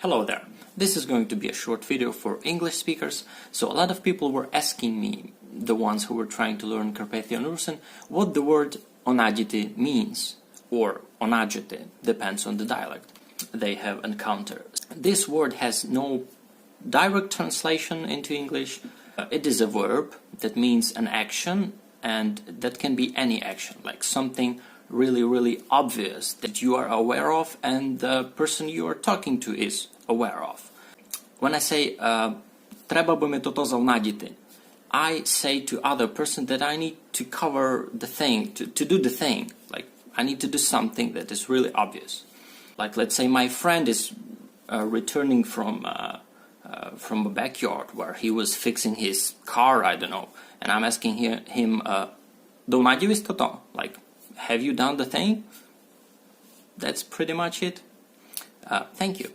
Hello there. This is going to be a short video for English speakers. So a lot of people were asking me, the ones who were trying to learn Carpathian Rusyn, what the word onaджити means, or онаджити, depends on the dialect they have encountered. This word has no direct translation into English. It is a verb that means an action, and that can be any action, like something really obvious that you are aware of and the person you are talking to is aware of. When I say "треба би ми то заонаджити", I say to other person that I need to cover the thing, to do the thing. Like, I need to do something that is really obvious. Like, let's say my friend is returning from a backyard where he was fixing his car, I don't know, and I'm asking him, "Донаđивиш то?" Like, have you done the thing? That's pretty much it. Thank you.